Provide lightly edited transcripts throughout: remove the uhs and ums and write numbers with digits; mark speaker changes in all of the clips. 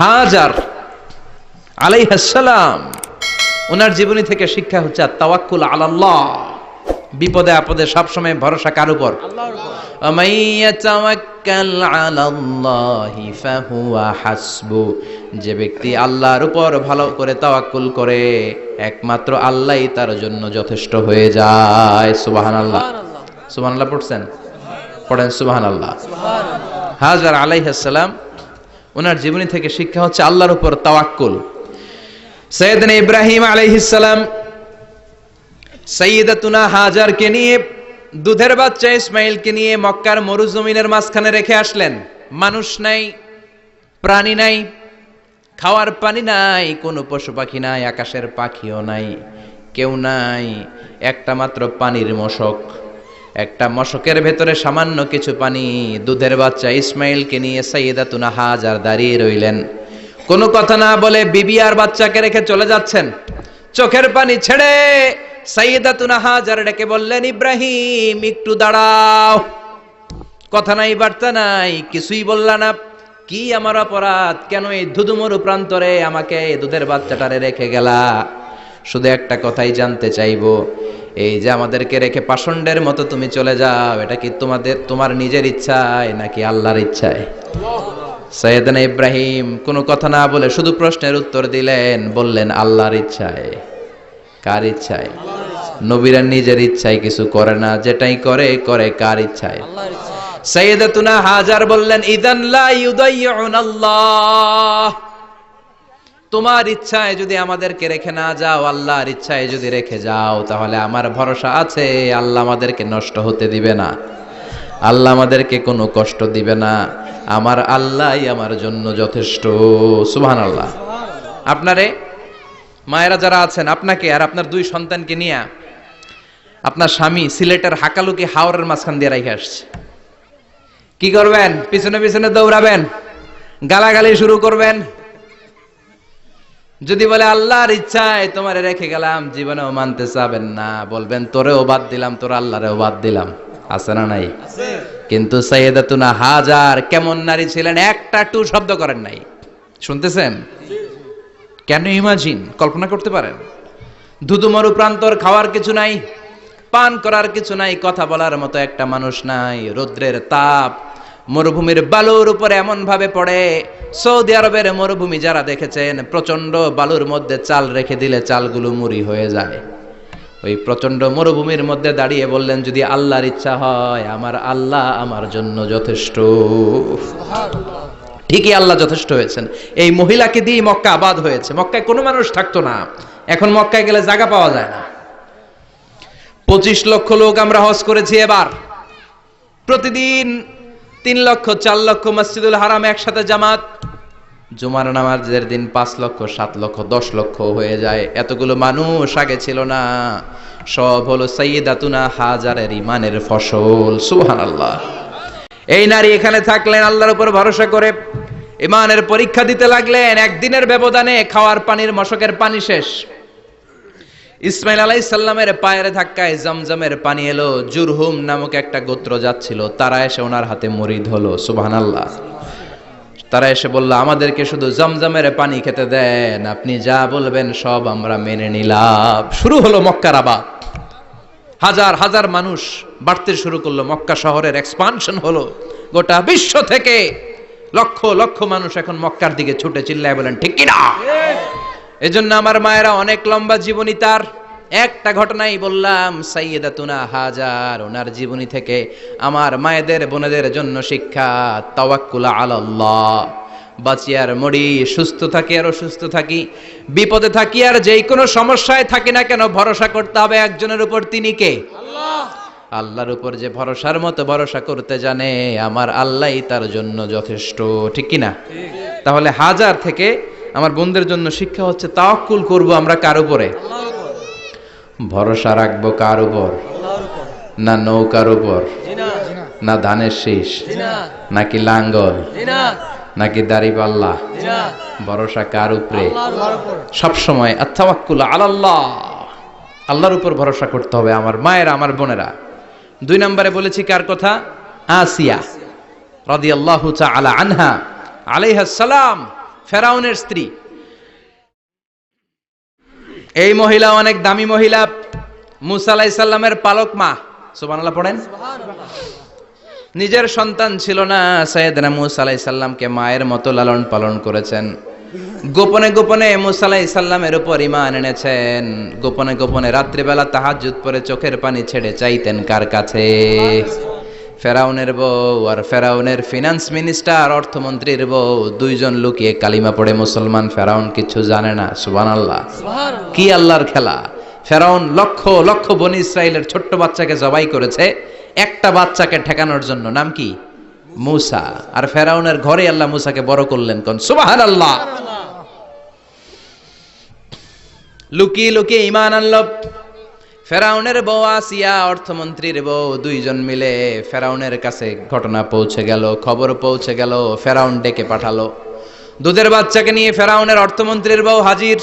Speaker 1: হাজার আলাইহিস সালাম ওনার জীবনী থেকে শিক্ষা হচ্ছে তাওয়াক্কুল আলাল্লাহ। বিপদে আপদে সবসময় ভরসা কার উপর? আল্লাহর উপর। আমাইয়াতাওয়াক্কাল আলাল্লাহি ফাহুয়া হাসবু, যে ব্যক্তি আল্লাহর উপর ভালো করে তাওয়াক্কুল করে একমাত্র আল্লাহই তার জন্য যথেষ্ট হয়ে যায়। সুবহানাল্লাহ। সুবহানাল্লাহ পড়ছেন? পড়েন সুবহানাল্লাহ। হাজার আলাইহিস সালাম ওনার জীবনী থেকে শিক্ষা হচ্ছে আল্লাহর উপর তাওয়াক্কুল। সাইয়েদনা ইব্রাহিম আলাইহিস সালাম সাইয়্যিদাতুনা হাজারকে নিয়ে, দুধের বাচ্চা ইসমাইলকে নিয়ে মক্কার মরুজমিনের মাঝখানে রেখে আসলেন। মানুষ নাই, প্রাণী নাই, খাওয়ার পানি নাই, কোনো পশু পাখি নাই, আকাশের পাখিও নাই, কেউ নাই, একটা মাত্র পানির মশক। একটা মশকের ভেতরে সামান্য কিছু পানি। দুধের বাচ্চা ইসমাইলকে নিয়ে সাইয়্যিদাতুনা হাজার দাঁড়িয়ে রইলেন। কোনো কথা না বলে বিবি আর বাচ্চাকে রেখে চলে যাচ্ছেন। চোখের পানি ছেড়ে সাইয়্যিদাতুনা হাজার ডেকে বললেন, ইব্রাহিম একটু দাঁড়াও। কথা নাই, বার্তা নাই, কিছুই বললা না। কি আমার অপরাধ? কেন এই ধুধুমরু প্রান্তরে আমাকে দুধের বাচ্চাটারে রেখে গেলা? শুধু একটা কথাই জানতে চাইবো, এই যে আমাদেরকে রেখে পাষণ্ডের মতো তুমি চলে যাও, এটা কি তোমার নিজের ইচ্ছায় নাকি আল্লাহর ইচ্ছায়? সাইয়েদনা ইব্রাহিম কোনো কথা না বলে শুধু প্রশ্নের উত্তর দিলেন, বললেন আল্লাহর ইচ্ছায়। কার ইচ্ছায়? নবীরা নিজের ইচ্ছায় কিছু করে না, যেটাই করে করে কার ইচ্ছায়? আল্লাহর ইচ্ছায়। সাইয়্যিদাতুনা হাজার বললেন, ইদান লা ইউদাইয়ুনাল্লাহ, তোমার ইচ্ছায় যদি আমাদেরকে রেখে না যাও, আল্লাহর ইচ্ছায় যদি রেখে যাও, তাহলে আমার ভরসা আছে আল্লাহ আমাদেরকে নষ্ট হতে দিবে না, আল্লাহ আমাদেরকে কোনো কষ্ট দিবে না, আমার আল্লাহই আমার জন্য যথেষ্ট। সুবহানাল্লাহ। আপনারে মায়েরা যারা আছেন, আপনাকে আর আপনার দুই সন্তানকে নিয়ে আপনার স্বামী সিলেটের হাকালুকি হাওরের মাঝখান দিয়ে রেখে আসছে। কি করবেন? পিছনে পিছনে দৌড়াবেন, গালাগালি শুরু করবেন। যদি বলে আল্লাহর ইচ্ছায় তোমারে রেখে গেলাম, জীবনেও মানতে চাবেন না, বলবেন তোরেও বাদ দিলাম, তোর আল্লাহরেও বাদ দিলাম। আছে না নাই? কিন্তু সাইয়্যিদাতুনা হাজার কেমন নারী ছিলেন, একটা টু শব্দ করেন নাই। শুনতেছেন? কেন ইমাজিন, কল্পনা করতে পারেন? ধুধুমরু প্রান্তর, খাওয়ার কিছু নাই, পান করার কিছু নাই, কথা বলার মতো একটা মানুষ নাই, রৌদ্রের তাপ মরুভূমির বালুর উপরে এমন ভাবে পড়ে। সৌদি আরবের মরুভূমি যারা দেখেছেন, প্রচন্ড বালুর মধ্যে চাল রেখে দিলে চালগুলো মুড়ি হয়ে যায়। ওই প্রচন্ড মরুভূমির মধ্যে দাঁড়িয়ে বললেন, যদি আল্লাহর ইচ্ছা হয় আমার আল্লাহ আমার জন্য যথেষ্ট। ঠিকই আল্লাহ যথেষ্ট হয়েছেন। এই মহিলাকে দিয়ে মক্কা আবাদ হয়েছে। মক্কায় কোনো মানুষ থাকতো না, এখন মক্কায় গেলে জায়গা পাওয়া যায় না। 25 লক্ষ লোক আমরা হজ করেছি এবার। প্রতিদিন 3 লক্ষ 4 লক্ষ মসজিদুল হারাম একসাথে জামাত। জুমার নামাজের দিন 5 লক্ষ 7 লক্ষ 10 লক্ষ হয়ে যায়। এতগুলো মানুষ আগে ছিল না। সব হলো সাইয়্যিদাতুনা হাজারের ইমানের ফসল। সুবহানাল্লাহ। এই নারী এখানে থাকলেন আল্লাহর উপর ভরসা করে, ইমানের পরীক্ষা দিতে লাগলেন। একদিনের ব্যবধানে খাওয়ার পানির মশকের পানি শেষ। ইসমাইল আলাইহিস সালামের পায়ের ধাক্কায় জমজমের পানি এলো। জুরহুম নামক একটা গোত্র যাচ্ছিল, তারা এসে ওনার হাতে মুরিদ হলো। সুবহানাল্লাহ। তারা এসে বলল, আমাদেরকে শুধু জমজমের পানি খেতে দেন, আপনি যা বলবেন সব আমরা মেনে নিলাম। শুরু হলো মক্কার আবাদ। হাজার হাজার মানুষ বাড়তে শুরু করলো, মক্কা শহরের এক্সপানশন হলো। গোটা বিশ্ব থেকে লক্ষ লক্ষ মানুষ এখন মক্কার দিকে ছুটে চিল্লায় বলেন ঠিক কি না? এজন্য আমার মায়েরা অনেক লম্বা জীবনী, তার একটা ঘটনাই বললাম। সাইয়্যিদাতুনা হাজার ওনার জীবনী থেকে আমার মায়েদের বোনেদের জন্য শিক্ষা, তাওয়াক্কুল আলাল্লাহ। বাঁচি আর মরি, সুস্থ থাকি আর অসুস্থ থাকি, বিপদে থাকি আর যেই কোনো সমস্যায় থাকি না কেন, ভরসা করতে হবে একজনের উপর। তিনি কে? আল্লাহ। আল্লাহর উপর যে ভরসার মতো ভরসা করতে জানে, আমার আল্লাহই তার জন্য যথেষ্ট। ঠিক কি না? তাহলে হাজার থেকে আমার বোনদের জন্য শিক্ষা হচ্ছে, তাওয়াক্কুল করব আমরা কার উপরে? ভরসা রাখবো কার উপর? না নৌকার উপর, না ধানের শীষ, নাকি লাঙ্গল, নাকি দাড়িপাল্লা? ভরসা কার উপরে? সবসময় আত-তাওয়াক্কুল আলাল্লাহ, আল্লাহর উপর ভরসা করতে হবে আমার মায়েরা, আমার বোনেরা। 2 নম্বরে বলেছি কার কথা? আসিয়া রাদিয়াল্লাহু তাআলা আনহা আলাইহাস সালাম ফেরাউনের স্ত্রী। এই মহিলা অনেক দামি মহিলা, মুসা আলাইহিস সালামের পালক মা। সুবহানাল্লাহ পড়েন। নিজের সন্তান ছিল না, সাইয়েদনা মুসা আলাইহিস সালামকে মায়ের মতো লালন পালন করেছেন। গোপনে গোপনে মুসা আলাইহিস সালামের উপর ঈমান এনেছেন। গোপনে গোপনে রাত্রিবেলা তাহাজ্জুদ পড়ে চোখের পানি ছেড়ে চাইতেন কার কাছে? ফেরাউনের বউ আর ফেরাউনের ফিনান্স মিনিস্টার, অর্থমন্ত্রীর বউ, দুইজন লুকিয়ে কালিমা পড়ে মুসলমান। ফেরাউন কিছু জানে না। সুবহানাল্লাহ। কি আল্লাহর খেলা! ফেরাউন লক্ষ লক্ষ বনী ইসরাইলের ছোট্ট বাচ্চাকে জবাই করেছে একটা বাচ্চাকে ঠেকানোর জন্য। নাম কি? মুসা। আর ফেরাউনের ঘরে আল্লাহ মুসাকে বড় করলেন। কোন সুবহানাল্লাহ। লুকিয়ে লুকিয়ে ঈমান আনলো। ফেরাউনের বউ আসিয়া, অর্থমন্ত্রীর বউ, দুইজন মিলে ফেরাউনের কাছে ঘটনা পৌঁছে গেল, খবর পৌঁছে গেল। ফেরাউন ডেকে পাঠালো। দুধের বাচ্চাকে নিয়ে ফেরাউনের অর্থমন্ত্রীর বউ হাজির।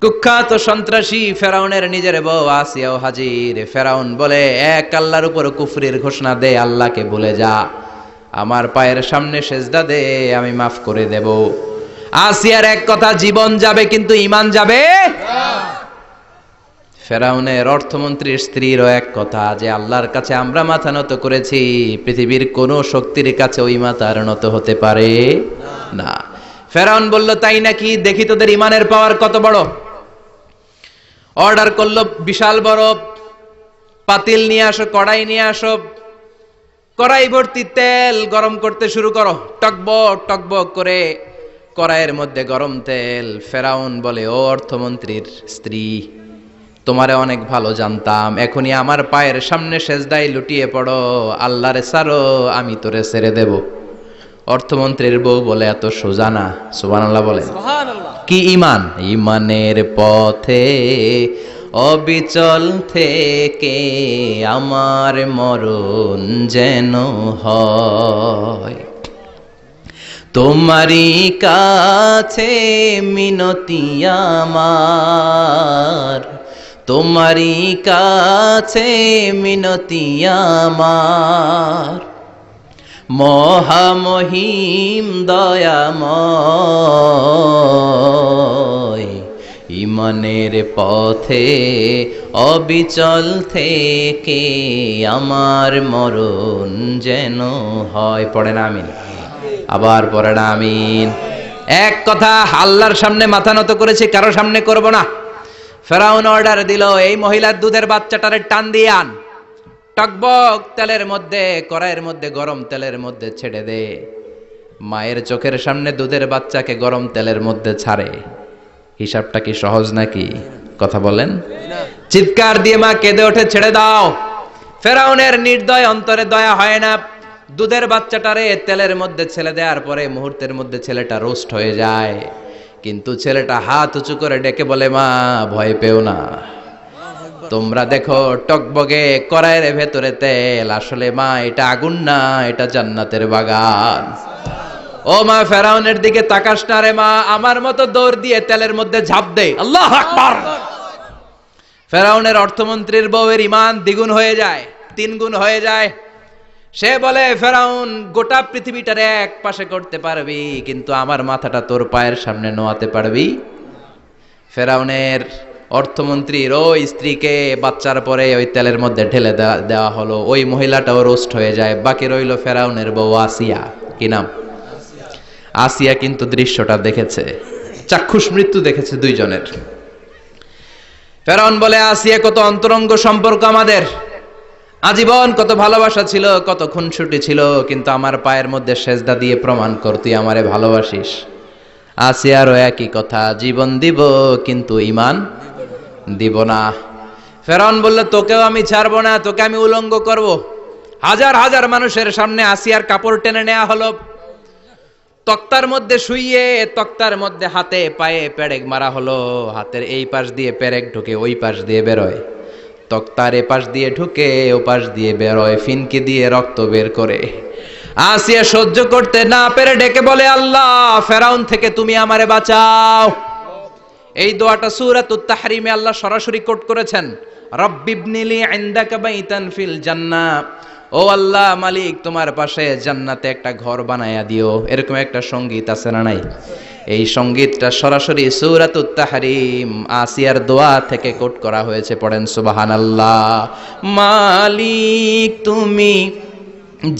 Speaker 1: কুখ্যাত সন্ত্রাসী ফেরাউনের নিজের বউ আসিয়াও হাজির। ফেরাউন বলে, এক আল্লাহর উপর কুফরির ঘোষণা দে, আল্লাহকে ভুলে যা, আমার পায়ের সামনে সেজদা দে, আমি মাফ করে দেব। আসিয়ার এক কথা, জীবন যাবে কিন্তু ঈমান যাবে না। ফেরাউনের অর্থমন্ত্রীর স্ত্রীরও এক কথা, যে আল্লাহর কাছে আমরা মাথা নত করেছি, পৃথিবীর কোন শক্তির কাছে ওই মাথা নত হতে পারে না। ফেরাউন বলল, তাই নাকি? দেখি তোদের ঈমানের পাওয়ার কত বড়। অর্ডার করলো, বিশাল বড় পাতিল নিয়ে আসো, কড়াই নিয়ে আসো, কড়াই ভর্তি তেল গরম করতে শুরু করো। টকবক টকবক করে কড়াইয়ের মধ্যে গরম তেল। ফেরাউন বলে, ও অর্থমন্ত্রীর স্ত্রী, তোমারে অনেক ভালো জানতাম, এখনই আমার পায়ের সামনে সেজদায় লুটিয়ে পড়ো, আল্লাহরে ছাড়ো, আমি তোরে ছেড়ে দেব। অর্থমন্ত্রীর বউ বলে, এত সোজা না। সুবহানাল্লাহ বলেন। কি ঈমান? ঈমানের পথে অবিচল থেকে আমার মরণ যেন হয়, তোমারই কাছে মিনতি আমার, তোমারই কাছে মিনতি আমার, মহামহিম দয়াময়, ঈমানের পথে অবিচল থেকে আমার মরণ যেন হয়। পড়েন আমিন। আবার পড়েন আমিন। এক কথা, আল্লাহর সামনে মাথা নত করেছি, কারো সামনে করব না। ফেরাউন অর্ডার দিল, এই মহিলার দুধের বাচ্চাটারে টান দিয়ে আন, টকবক তেলের মধ্যে, কড়াইয়ের মধ্যে গরম তেলের মধ্যে ছেড়ে দে। মায়ের চোখের সামনে দুধের বাচ্চাকে গরম তেলের মধ্যে ছাড়ে। হিসাবটা কি সহজ নাকি? কথা বলেন। চিৎকার দিয়ে মা কেঁদে ওঠে, ছেড়ে দাও। ফেরাউনের নির্দয় অন্তরে দয়া হয় না। দুধের বাচ্চাটারে তেলের মধ্যে ছেড়ে দেওয়ার পরে মুহূর্তের মধ্যে ছেলেটা রোস্ট হয়ে যায়। কিন্তু ছেলেটা হাত উঁচু করে ডেকে বলে, মা ভয় পেও না, তোমরা দেখো টকবগে কড়াইয়ের ভেতরে তেল, আসলে মা এটা আগুন না, এটা জান্নাতের বাগান। ও মা, ফেরাউনের দিকে তাকাস না রে মা, আমার মতো দৌড় দিয়ে তেলের মধ্যে ঝাঁপ দে। আল্লাহু আকবার। ফেরাউনের অর্থমন্ত্রীর বউয়ের ঈমান দ্বিগুণ হয়ে যায়, 3 গুণ হয়ে যায়। সে বলে, ফেরাউন, গোটা পৃথিবীটারে এক পাশে করতে পারবি, কিন্তু আমার মাথাটা তোর পায়ের সামনে নোয়াতে পারবি? ফেরাউনের অর্থমন্ত্রীর ওই স্ত্রীকে বাচ্চার পরে ওই তেলের মধ্যে ঢেলে দেওয়া হলো। ওই মহিলাটাও রোস্ট হয়ে যায়। বাকি রইল ফেরাউনের বউ আসিয়া। কি নাম? আসিয়া কিন্তু দৃশ্যটা দেখেছে, চাক্ষুষ মৃত্যু দেখেছে দুইজনের। ফেরাউন বলে, আসিয়া, কত অন্তরঙ্গ সম্পর্ক আমাদের, আজীবন কত ভালোবাসা ছিল, কত খুনসুটি ছিল, কিন্তু আমার পায়ের মধ্যে সেজদা দিয়ে প্রমাণ কর তুই আমারে ভালোবাসিস। আসিয়ারও একই কথা, জীবন দিব কিন্তু ঈমান দিব না। ফেরাউন বলল, তোকেও আমি ছাড়বো না, তোকে আমি উলঙ্গ করব। হাজার হাজার মানুষের সামনে আসিয়ার কাপড় টেনে নেওয়া হলো, তক্তার মধ্যে শুইয়ে তক্তার মধ্যে হাতে পায়ে পেরেক মারা হলো। হাতের এই পাশ দিয়ে পেরেক ঢুকে ওই পাশ দিয়ে বেরোয়, তক্তার এ পাশ দিয়ে ঢুকে ও পাশ দিয়ে বেরোয়, ফিনকি দিয়ে রক্ত বের করে। আসিয়া সহ্য করতে না পেরে ডেকে বলে, আল্লাহ, ফেরাউন থেকে তুমি আমারে বাঁচাও। এই দোয়াটা সূরাতুত তাহরিমে আল্লাহ সরাসরি কোট করেছেন, রব্বিবনিলি ইনদাকা বাইতান ফিল জান্নাহ ও আল্লাহ মালিক, তোমার পাশে জান্নাতে একটা ঘর বানায়া দিও। এরকম একটা সঙ্গীত আছে না নাই? এই সঙ্গীতটা সরাসরি সূরাতুত তাহরিম আসিয়ার দোয়া থেকে কোট করা হয়েছে। পড়েন সুবহানাল্লাহ। মালিক তুমি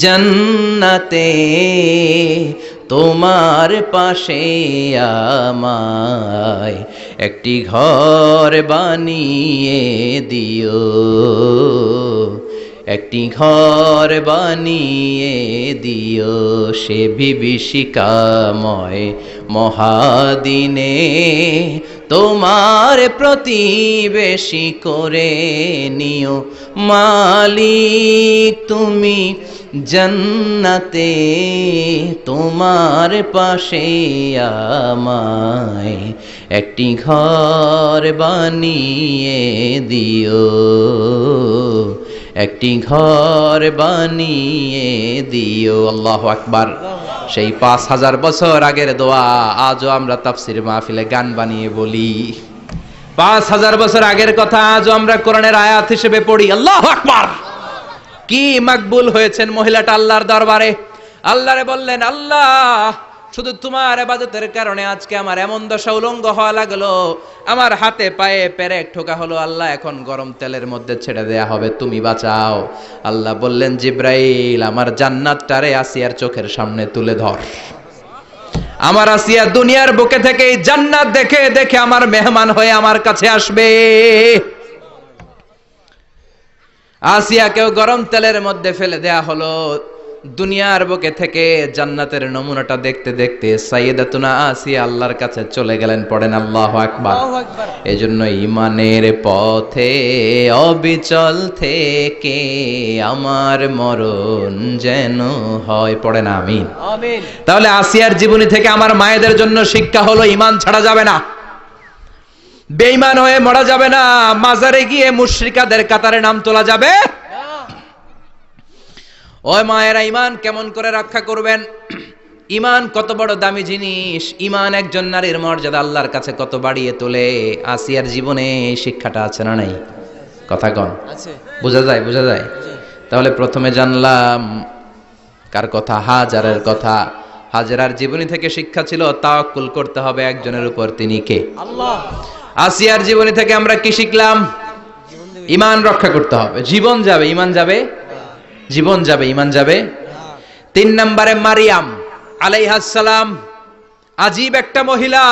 Speaker 1: জান্নাতে তোমার পাশে আমায় একটি ঘর বানিয়ে দিও, একটি ঘর বানিয়ে দিও সে বিভীষিকাময় মহাদিনে, তোমার প্রতিবেশী করে নিও। মালিক তুমি জান্নাতে তোমার পাশে আমায় একটি ঘর বানিয়ে দিও, একটি ঘর বানিয়ে দিও। আল্লাহু আকবার। সেই 5000 বছর আগের দোয়া আজও আমরা তাফসীর মাহফিলে গান বানিয়ে বলি। 5000 বছর আগের কথা আজও আমরা কোরআনের আয়াত হিসেবে পড়ি। আল্লাহু আকবার। কি মাকবুল হয়েছেন মহিলাটা আল্লাহর দরবারে। আল্লাহরে বললেন, আল্লাহ শুধু তোমার ইবাদতের কারণে আজকে আমার এমন দশা উলঙ্গ হওয়া লাগলো, আমার হাতে পায়ে পেরেক ঠোকা হলো। আল্লাহ এখন গরম তেলের মধ্যে ছেড়ে দেয়া হবে, তুমি বাঁচাও। আল্লাহ বললেন, জিব্রাইল আমার জান্নাতটারে আসিয়ার চোখের সামনে তুলে ধর। আমার আসিয়া দুনিয়ার বুকে থেকে এই জান্নাত দেখে দেখে আমার মেহমান হয়ে আমার কাছে আসবে। আসিয়াকেও গরম তেলের মধ্যে ফেলে দেয়া হলো। দুনিয়ার বুকে থেকে জান্নাতের নমুনাটা দেখতে দেখতে সাইয়েদাতুনা আসিয়া আল্লাহর কাছে চলে গেলেন। পড়েন আল্লাহু আকবার। এজন্য ঈমানের পথে অবিচল থেকে আমার মরণ যেন হয়। পড়েন আমিন। আমিন। তাহলে আসিয়ার জীবনী থেকে আমার মায়েদের জন্য শিক্ষা হলো, ঈমান ছাড়া যাবে না, বেঈমান হয়ে মরা যাবে না, মাজারে গিয়ে মুশরিকাদের কাতারে নাম তোলা যাবে না। ওই মায়েরা ঈমান কেমন করে রক্ষা করবেন? ঈমান কত বড় দামি জিনিস। ঈমান একজন নারীর মর্যাদা আল্লাহর কাছে কত বাড়িয়ে তোলে। আসিয়ার জীবনে এই শিক্ষাটা আছে না নাই? কথা কন আছে? বোঝা যায়? বোঝা যায়? তাহলে প্রথমে জানলাম কার কথা? হাজারের কথা। হাজেরার জীবনী থেকে শিক্ষা ছিল তাওয়াক্কুল করতে হবে একজনের উপর, তিনি কে? আল্লাহ। আসিয়ার জীবনী থেকে আমরা কি শিখলাম? ঈমান রক্ষা করতে হবে। জীবন যাবে, ঈমান যাবে, জীবন যাবে, ঈমান যাবে। 3 নম্বরে মারিয়াম আলাইহাস সালাম, আজীব একটা মহিলা।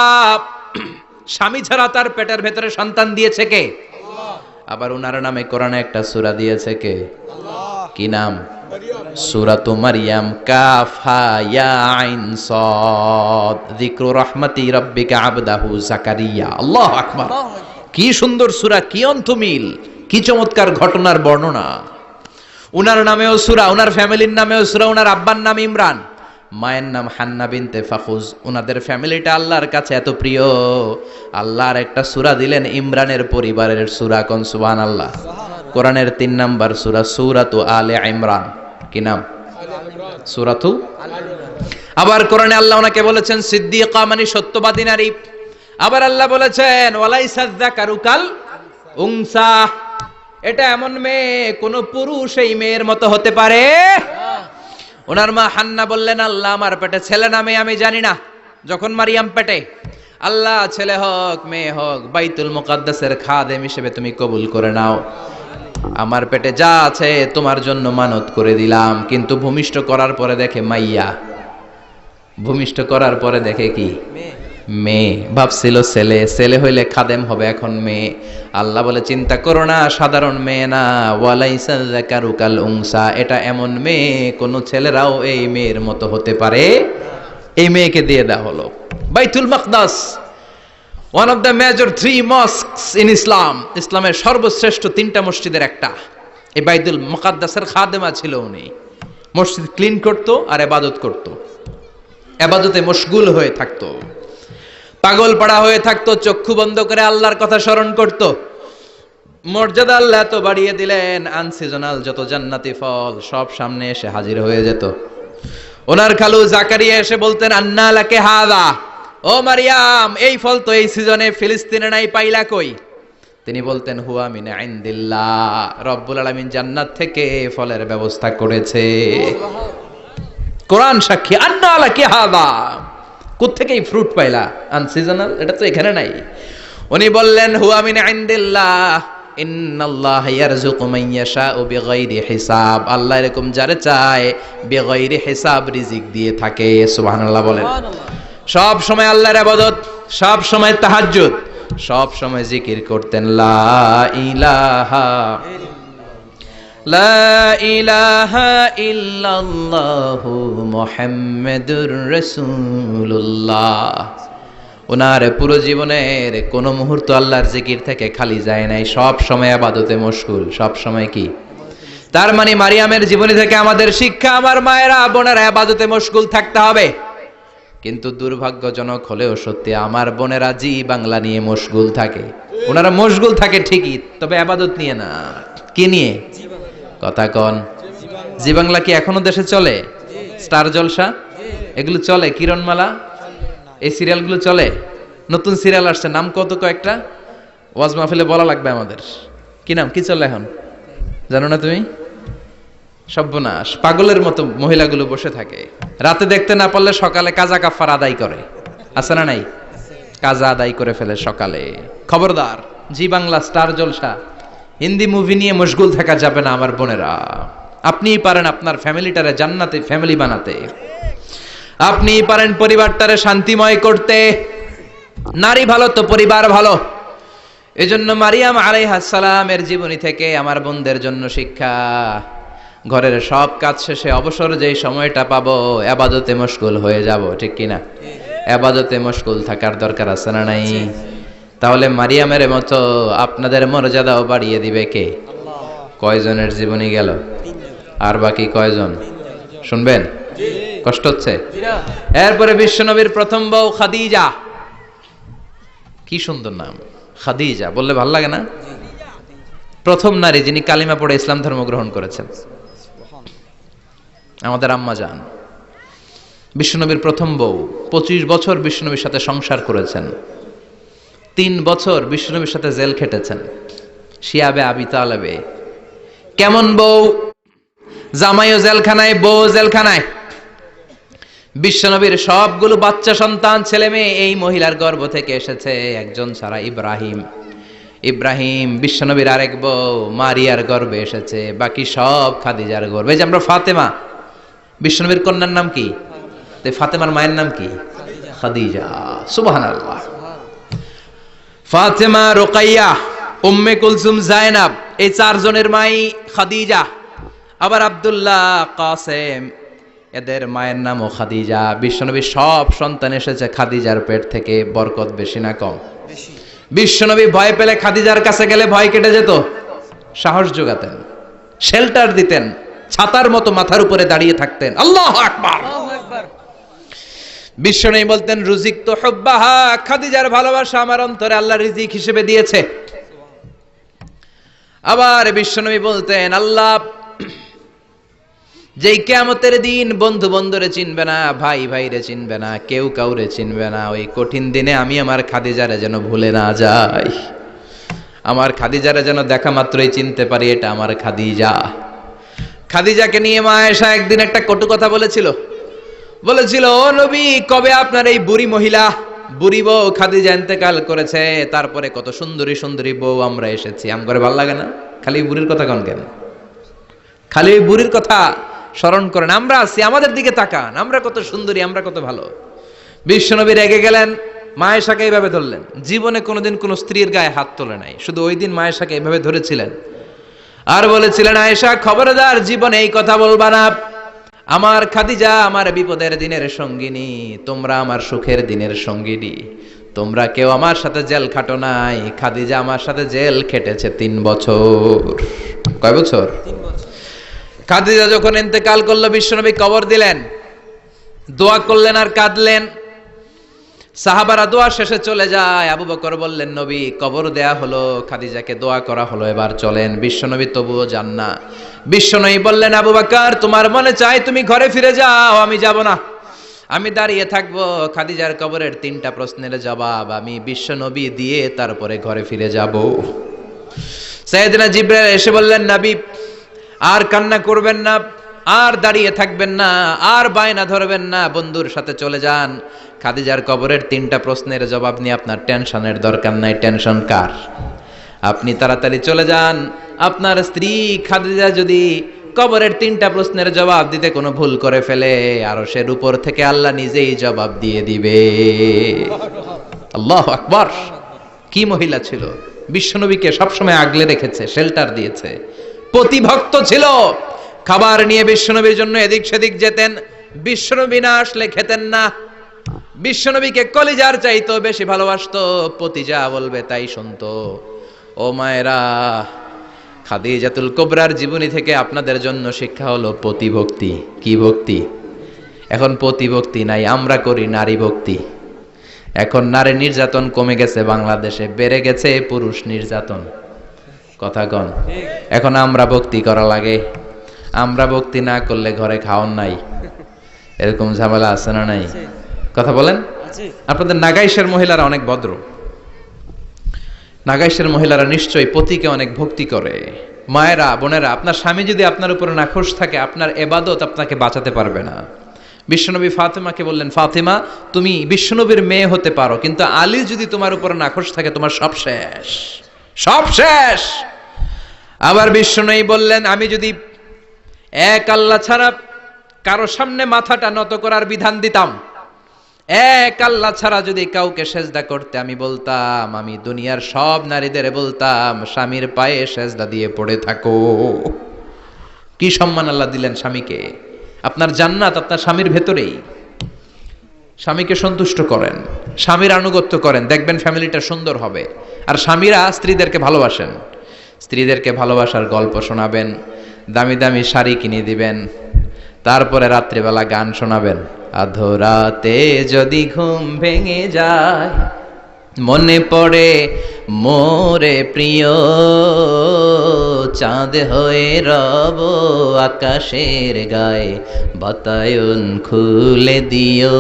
Speaker 1: স্বামী ছাড়া তার পেটের ভেতরে সন্তান দিয়েছে কে? আল্লাহ। আবার উনার নামে কোরআনে একটা সূরা দিয়েছে কে? আল্লাহ। কি নাম? সূরাতু মারইয়াম। কাফ হা ইয়া আইন সাদ, যিকরু রাহমাতি রাব্বিকা আবদাহু জাকারিয়া। আল্লাহু আকবার। কি সুন্দর সূরা, কি অন্তমিল, কি চমৎকার ঘটনার বর্ণনা। উনার নামেও সূরা, উনার ফ্যামিলির নামেও সূরা। উনার আব্বার নাম ইমরান, মায়ের নাম হান্না বিনতে ফাখুজ। উনাদের ফ্যামিলিটা আল্লাহর কাছে এত প্রিয়, আল্লাহর একটা সূরা দিলেন ইমরানের পরিবারের সূরা। কোন সুবহানাল্লাহ। কোরআনের 3 নাম্বার সূরা, সূরাতু আলে ইমরান। কি নাম? সূরাতু। আবার কোরআনে আল্লাহ ওনাকে বলেছেন সিদ্দিকা, মানে সত্যবাদী নারী। আবার আল্লাহ বলেছেন ওয়ালাইসা যাকারু কাল উনসা, এটা এমন মেয়ে কোন পুরুষ এই মেয়ের মতো হতে পারে? ওনার মা হান্না বললেন, আল্লাহ আমার পেটে ছেলে না মেয়ে আমি জানি না। যখন মারিয়াম পেটে, আল্লাহ ছেলে হোক মেয়ে হোক বাইতুল মুকাদ্দাসের খাদেম হিসেবে তুমি কবুল করে নাও। আমার পেটে যা আছে তোমার জন্য মানত করে দিলাম। কিন্তু ভূমিষ্ঠ করার পরে দেখে মাইয়া, ভূমিষ্ঠ করার পরে দেখে কি? মেয়ে। ভাবছিল ছেলে, ছেলে হইলে খাদেম হবে, এখন মেয়ে। আল্লাহ বলে চিন্তা করো না, সাধারণ মেয়ে না। ওয়ালাইসা যাকারু কাল উনসা, এটা এমন মেয়ে কোন ছেলেরাও এই মেয়ের মতো হতে পারে। এই মেয়েকে দিয়ে দেওয়া হলো Baitul Maqdis, one of the major 3 mosques in Islam. ইসলামের সর্বশ্রেষ্ঠ 3টা মসজিদের একটা। এই বাইতুল মুকাদ্দাসের খাদেমা ছিল উনি। মসজিদ ক্লিন করতো আর ইবাদত করতো, ইবাদতে মশগুল হয়ে থাকতো, পাগল পাড়া হয়ে থাকতো, চক্ষু বন্ধ করে আল্লাহর কথা স্মরণ করত। মর্যাদা আল্লাহ তো বাড়িয়ে দিলেন, আনসিজনাল যত জান্নাতি ফল সব সামনে এসে হাজির হয়ে যেত। ওনার খালু জাকারিয়া এসে বলতেন, আন্না লাকে হাদা, ও মারিয়াম এই ফল তো এই সিজনে ফিলিস্তিনে নাই, পাইলা কই? তিনি বলতেন হুয়া মিন ইনদিল্লাহ, রব্বুল আলামিন জান্নাত থেকে ফলের ব্যবস্থা করেছে। কোরআন সাক্ষী। আন্না লাকি হাদা, কোত্থেকে এই ফ্রুট পাইলা? আনসিজনাল, এটা তো এখানে নাই। উনি বললেন হুয়া মিন ইনদিল্লাহ, ইন্নাল্লাহা ইয়ারযুকু মান ইয়াশাউ বিগাইরি হিসাব। আল্লাহ এরকম যারে চায় বিগাইরি হিসাব রিজিক দিয়ে থাকে। সুবহানাল্লাহ বলেন। সব সময় আল্লাহর ইবাদত, সব সময় তাহাজ্জুদ, সব সময় জিকির করতেন লা ইলাহা লা ইলাহা ইল্লাল্লাহু মুহাম্মাদুর রাসূলুল্লাহ। ওনার পুরো জীবনের কোনো মুহূর্ত আল্লাহর জিকির থেকে খালি যায় নাই, সব সময় ইবাদতে মশগুল, সব সময় কি? তার মানে মারিয়ামের জীবনী থেকে আমাদের শিক্ষা, আমার মায়েরা বোনেরা ইবাদতে মশগুল থাকতে হবে। কিন্তু দুর্ভাগ্যজনক হলেও সত্যি, আমার বোনেরা জি বাংলা নিয়ে মশগুল থাকে। ওনারা মশগুল থাকে ঠিকই, তবে ইবাদত নিয়ে না। কি নিয়ে? কথা কন। জি বাংলা কি এখনো দেশে চলে? স্টার জলসা এগুলো চলে? কিরণমালা, এই সিরিয়ালগুলো চলে? নতুন সিরিয়াল আসছে, নাম কত কয়েকটা, ওয়াজ মাহফিলে বলা লাগবে আমাদের। কি নাম, কি চলে এখন জানো না তুমি? সর্বনাশ, পাগলের মতো মহিলাগুলো বসে থাকে, রাতে দেখতে না পারলে সকালে কাজা কাফার আদায় করে। আছে না নাই? কাজা আদায় করে ফেলে সকালে। খবরদার, জি বাংলা, স্টার জলসা, হিন্দি মুভি নিয়ে মশগুল থাকা যাবে না আমার বোনেরা। আপনিই পারেন আপনার ফ্যামিলিটারে জান্নাতে ফ্যামিলি বানাতে, আপনিই পারেন পরিবারটারে শান্তিময় করতে। নারী ভালো তো পরিবার ভালো। এজন্য মারিয়াম আলাইহিস সালামের জীবনী থেকে আমার বোনদের জন্য শিক্ষা, ঘরের সব কাজ শেষে অবসর যেই সময়টা পাবো ইবাদতে মশগুল হয়ে যাব, ঠিক কিনা? ইবাদতে মশগুল থাকার দরকার আছে না নাই? তাহলে মারিয়ামের মতো আপনাদের মর্যাদাও বাড়িয়ে দিবে কে? কয়জনের জীবনী গেল? আর বাকি কয়জন শুনবেন? কষ্ট হচ্ছে? এরপরে বিশ্বনবীর প্রথম বউ খাদিজা। কি সুন্দর নাম, খাদিজা বললে ভালো লাগে না? প্রথম নারী যিনি কালিমা পড়ে ইসলাম ধর্ম গ্রহণ করেছেন, আমাদের আম্মা জান। বিশ্বনবীর প্রথম বউ, 25 বছর বিশ্বনবীর সাথে সংসার করেছেন, 3 বছর বিশ্বনবীর সাথে জেল খেটেছেন, শিয়াবে আবি তালেবে। কেমন বউ? জামাইও জেলখানায়, বউ জেলখানায়। বিশ্বনবীর সবগুলো বাচ্চা সন্তান, ছেলে মেয়ে এই মহিলার গর্ভ থেকে এসেছে, একজন ছাড়া, ইব্রাহিম। ইব্রাহিম বিশ্বনবীর আরেক বউ মারিয়ার গর্ভে এসেছে, বাকি সব খাদিজার গর্ভে। যে আমরা ফাতেমা, বিশ্বনবীর কন্যার নাম কি? ফাতেমার মায়ের নাম কি? খাদিজা। সুবহানাল্লাহ। ফাতেমা, রুকাইয়া, উম্মে কুলসুম, জায়নাব, এই 4 জনের মাই খাদিজা। আবার আব্দুল্লাহ, কাসেম, এদের মায়ের নামও খাদিজা। বিশ্বনবীর সব সন্তান এসেছে খাদিজার পেট থেকে। বরকত বেশি না কম? বিশ্বনবী ভয় পেলে খাদিজার কাছে গেলে ভয় কেটে যেত, সাহস যোগাতেন, শেল্টার দিতেন, ছাতার মতো মাথার উপরে দাঁড়িয়ে থাকতেন। আল্লাহু আকবার। বিশ্বনবী বলতেন রুজিক তো হুব্বাহা, খাদিজার ভালোবাসা আমার অন্তরে আল্লাহ রিজিক হিসেবে দিয়েছে। আবার বিশ্বনবী বলতেন আল্লাহ যেই কিয়ামতের দিন বন্ধু বন্ধুরে চিনবে না, ভাই ভাইরে চিনবে না, কেউ কাউরে চিনবে না, ওই কঠিন দিনে আমি আমার খাদিজারে যেন ভুলে না যাই, আমার খাদিজারে যেন দেখা মাত্রই চিনতে পারি এটা আমার খাদিজা। খাদিজাকে নিয়ে মা আয়েশা একদিন একটা কটু কথা বলেছিল। ও নবী, কবে আপনার এই বুড়ি মহিলা, বুড়ি বউ খাদিজা ইন্তেকাল করেছে, তারপরে কত সুন্দরী সুন্দরী বউ আমরা এসেছি, আমগরে ভালো লাগে না? খালি বুড়ির কথা কন কেন? খালি বুড়ির কথা স্মরণ করেন। আমরা আছি, আমাদের দিকে তাকান, আমরা কত সুন্দরী, আমরা কত ভালো। বিশ্বনবী রেগে গেলেন, মা আয়েশাকে এইভাবে ধরলেন। জীবনে কোনোদিন কোনো স্ত্রীর গায়ে হাত তোলে নাই, শুধু ওই দিন মা আয়েশাকে এইভাবে ধরেছিলেন আর বলেছিলেন, আয়েশা খবরদার, জীবনে এই কথা বলবা না। আমার খাদিজা আমার বিপদের দিনের সঙ্গিনী, তোমরা আমার সুখের দিনের সঙ্গিনী। তোমরা কেউ আমার সাথে জেল খাটো নাই, খাদিজা আমার সাথে জেল খেটেছে 3 বছর। কয় বছর? 3 বছর। খাদিজা যখন ইন্তেকাল করলো, বিশ্বনবী কবর দিলেন, দোয়া করলেন আর কাঁদলেন। সাহাবারা দোয়া শেষে চলে যায়। আবু বকর বললেন, নবী কবর দেয়া হলো, খাদিজাকে দোয়া করা হলো, এবার চলেন। বিশ্বনবী তবুও যান না। বিশ্বনবী বললেন, আবু বকর তোমার মনে চায় তুমি ঘরে ফিরে যাও, আমি যাব না, আমি দাঁড়িয়ে থাকবো। খাদিজার কবরের 3টা প্রশ্নের জবাব আমি বিশ্বনবী দিয়ে তারপরে ঘরে ফিরে যাব। সাইয়েদনা জিবরাইল এসে বললেন, নবী আর কান্না করবেন না, আর দাঁড়িয়ে থাকবেন না, আর বায়না ধরবেন না, বন্ধুর সাথে চলে যান। খাদিজার কবরের 3টা প্রশ্নের জবাব নিয়ে আপনার টেনশনের দরকার নাই। টেনশন কার? আপনি তাড়াতাড়ি চলে যান। আপনার স্ত্রী খাদিজা যদি কবরের 3টা প্রশ্নের জবাব দিতে কোনো ভুল করে ফেলে, আরশের উপর থেকে আল্লাহ নিজেই জবাব দিয়ে দিবে। আল্লাহু আকবার! কি মহিলা ছিল! বিশ্বনবীকে সবসময় আগলে রেখেছে, শেল্টার দিয়েছে, প্রতিভক্ত ছিল। খাবার নিয়ে বিশ্বনবীর জন্য এদিক সেদিক যেতেন, বিশ্বনবী না আসলে খেতেন না। বিশ্বনবীকে কলিজার চাইতো বেশি ভালোবাসতো, পতি যা বলবে তাই শুনতো। ও মায়েরা, খাদিজাতুল কুবরার জীবনী থেকে আপনাদের জন্য শিক্ষা হলো পতিভক্তি। কি ভক্তি? এখন পতিভক্তি নাই, আমরা করি নারী ভক্তি। এখন নারী নির্যাতন কমে গেছে বাংলাদেশে, বেড়ে গেছে পুরুষ নির্যাতন। কথা কন? এখন আমরা ভক্তি করা লাগে। আমরা ভক্তি না করলে ঘরে খাওয়ান নাই, এরকম ঝামেলা আছে না নাই? কথা বলেন। আপনাদের নাগাইশের মহিলারা অনেক ভদ্র। নাগাইশের মহিলারা নিশ্চয়ই পতিকে অনেক ভক্তি করে। মায়েরা, বোনেরা, আপনার স্বামী যদি আপনার উপরে নাখোশ থাকে, আপনার এবাদত আপনাকে বাঁচাতে পারবে না। বিশ্বনবী ফাতেমাকে বললেন, ফাতেমা তুমি বিশ্বনবীর মেয়ে হতে পারো, কিন্তু আলী যদি তোমার উপরে নাখোশ থাকে তোমার সব শেষ, সব শেষ। আবার বিশ্বনবী বললেন, আমি যদি এক আল্লাহ ছাড়া কারো সামনে মাথাটা নত করার বিধান দিতাম, এক আল্লাহ ছাড়া যদি কাউকে সেজদা করতে আমি বলতাম, আমি দুনিয়ার সব নারীদের বলতাম স্বামীর পায়ে সেজদা দিয়ে পড়ে থাকো। কি সম্মান আল্লাহ দিলেন স্বামীকে! আপনার জান্নাত আপনার স্বামীর ভেতরেই। স্বামীকে সন্তুষ্ট করেন, স্বামীর আনুগত্য করেন, দেখবেন ফ্যামিলিটা সুন্দর হবে। আর স্বামীরা স্ত্রীদেরকে ভালোবাসেন, স্ত্রীদেরকে ভালোবাসার গল্প শোনাবেন, দামি দামি শাড়ি কিনে দিবেন, তারপরে রাত্রিবেলা গান শোনাবেন। আধরাতে যদি ঘুম ভেঙে যায়, মনে পড়ে মোরে প্রিয়, চাঁদ হয়ে রব আকাশের গায়ে, বাতায়ন খুলে দিও।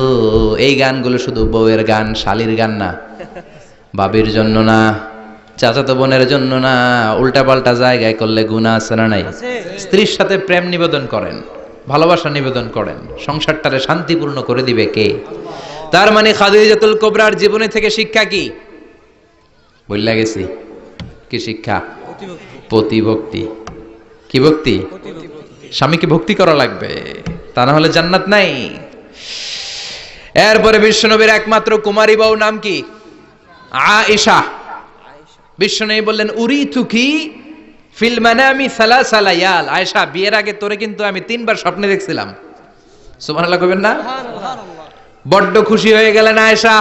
Speaker 1: এই গানগুলো শুধু বউয়ের গান, শালীর গান না, বাবির জন্য না, চাচাতো বোনের জন্য না। উল্টাপাল্টা জায়গায় করলে গুনাহ আছে না নাই? স্ত্রীর সাথে প্রেম নিবেদন করেন, ভালোবাসা নিবেদন করেন, সংসারটারে শান্তিপূর্ণ করে দিবে কে? তার মানে খাদিজাতুল কুবরার জীবনী থেকে শিক্ষা কি? বললা গেছি কি শিক্ষা? পতিভক্তি। কি ভক্তি? স্বামীকে ভক্তি করা লাগবে, তা না হলে জান্নাত নাই। এরপরে বিশ্বনবীর একমাত্র কুমারী বউ নাম কি? আয়েশা। বিশ্বনবী বললেন, উরিতুকি ফিল মানামি সালাসা লায়াল। আয়েশা, বিয়ের আগে তোরে কিন্তু আমি 3বার স্বপ্নে দেখছিলাম। সুবহানাল্লাহ কইবেন না? বড্ড খুশি হয়ে গেলেন আয়েশা।